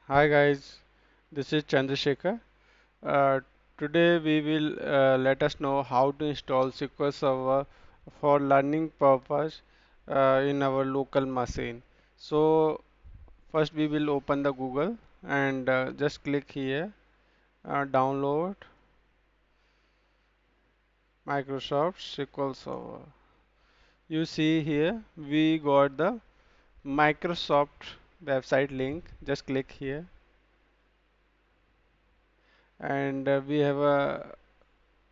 Hi guys, this is Chandrasekhar. Uh, Today we will let us know how to install SQL Server for learning purpose in our local machine. So first we will open the Google and just click here, download Microsoft SQL Server. You see here we got the Microsoft website link. Just click here and we have a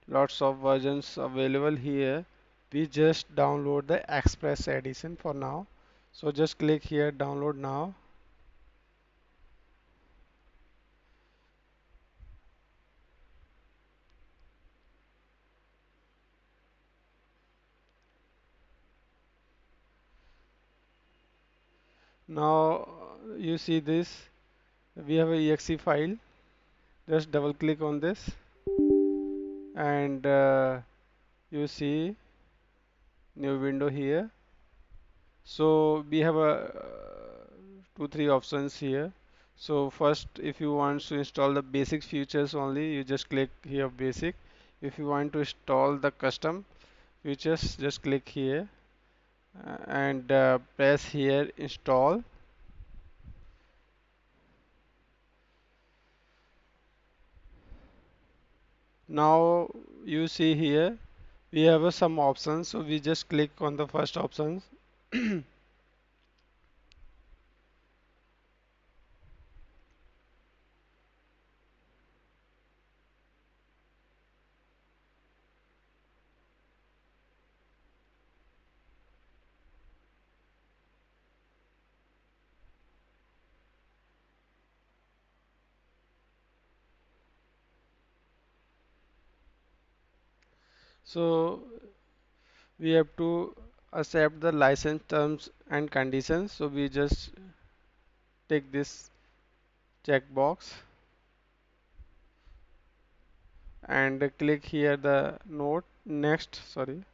lots of versions available here. We just download the express edition for now, so just click here, download now. Now you see this, we have a exe file. Just double click on this and you see new window here. So we have a two three options here. So first, if you want to install the basic features only, you just click here basic. If you want to install the custom features, just click here and press here install. Now you see here we have some options, so we just click on the first option. So we have to accept the license terms and conditions, so we just take this checkbox and click here the note next, sorry,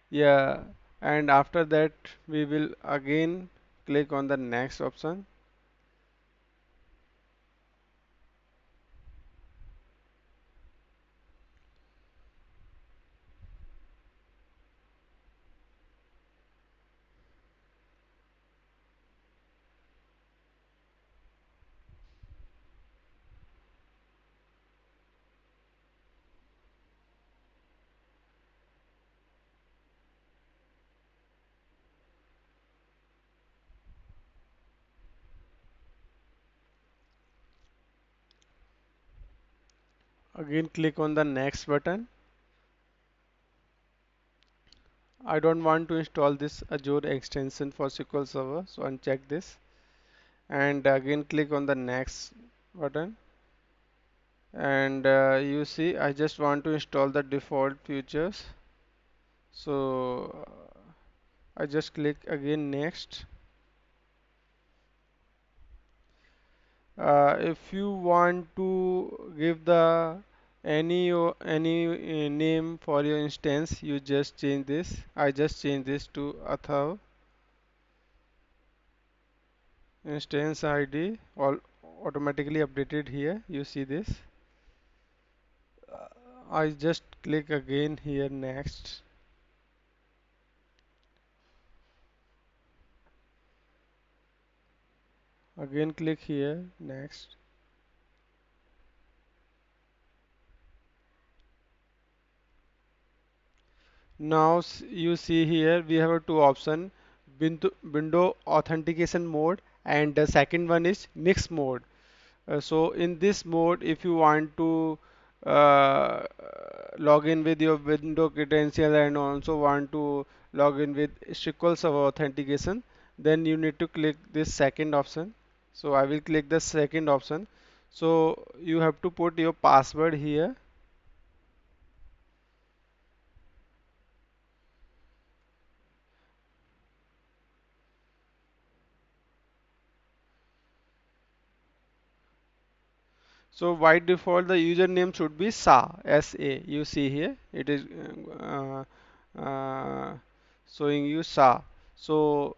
yeah, and after that we will again click on the next option. Again click on the next button. I don't want to install this Azure extension for SQL Server, so uncheck this and again click on the next button. And you see I just want to install the default features, so I just click again next. If you want to give the any name for your instance, you just change this. I just change this to Atharv instance ID, all automatically updated here. You see this. I just click again here next. Again click here next. Now you see here we have a two option, window authentication mode, and the second one is mix mode. So in this mode, if you want to uh, log in with your window credential and also want to log in with SQL Server authentication, then you need to click this second option. So I will click the second option. So you have to put your password here. So by default, the username should be SA. You see here, it is uh, uh, showing you SA. So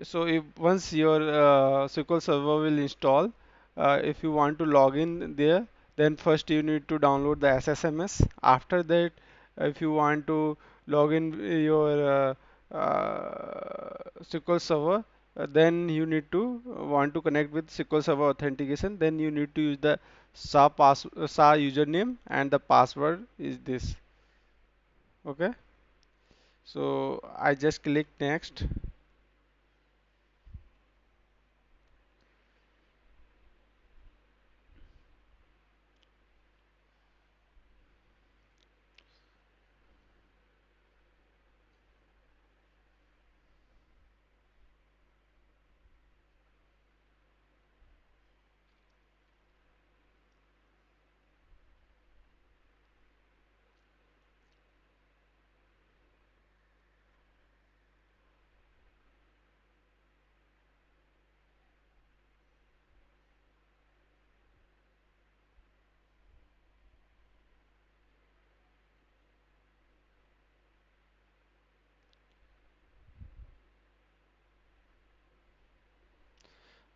So if once your SQL Server will install, if you want to log in there, then first you need to download the SSMS. After that, if you want to log in your SQL Server, then you need to want to connect with SQL Server authentication. Then you need to use the SA username and the password is this. Okay. So I just click next.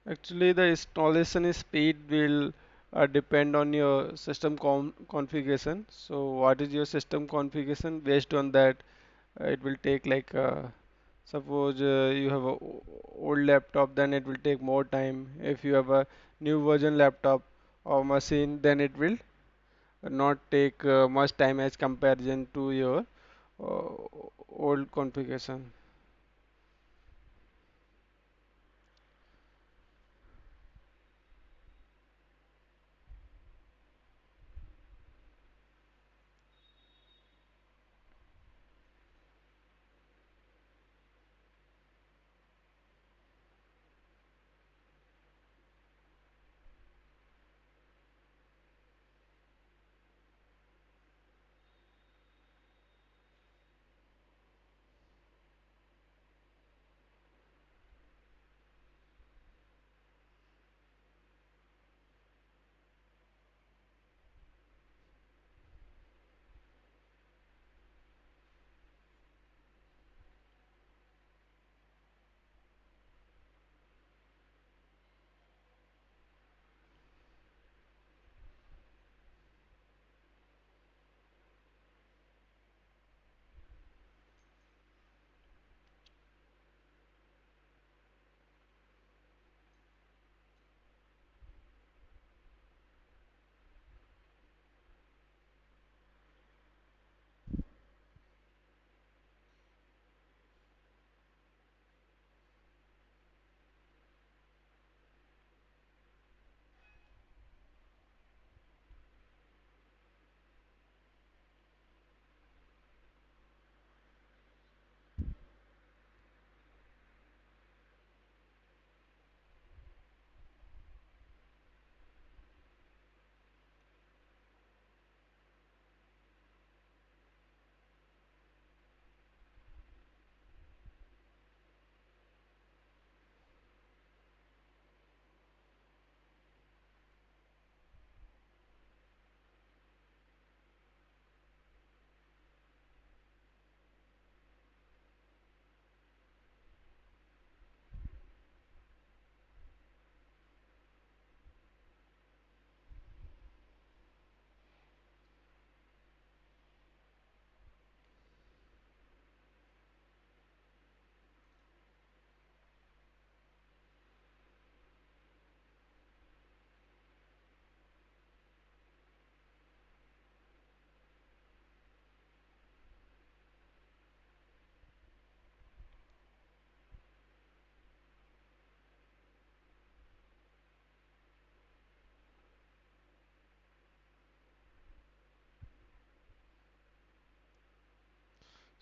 Actually, the installation speed will depend on your system configuration. So, what is your system configuration? Based on that, it will take like suppose you have a old laptop, then it will take more time. If you have a new version laptop or machine, then it will not take much time as comparison to your old configuration.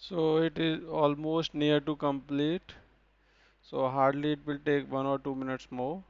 So it is almost near to complete. So hardly it will take 1 or 2 minutes more.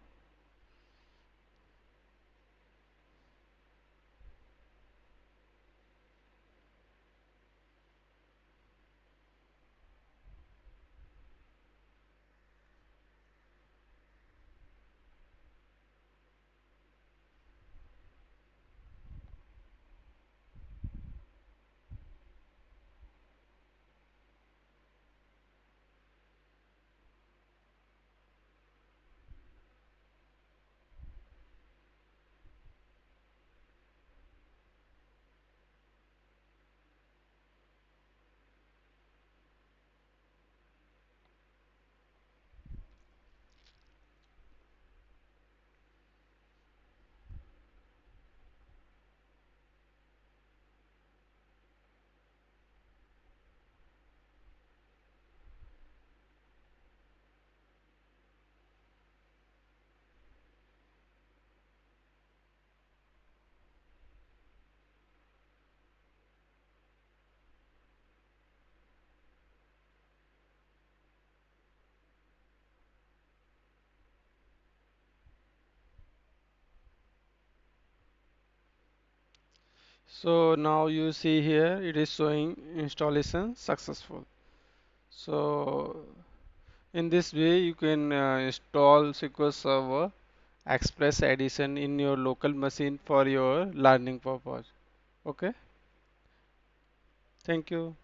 So now you see here it is showing installation successful. So in this way you can install SQL Server Express Edition in your local machine for your learning purpose. Okay, thank you.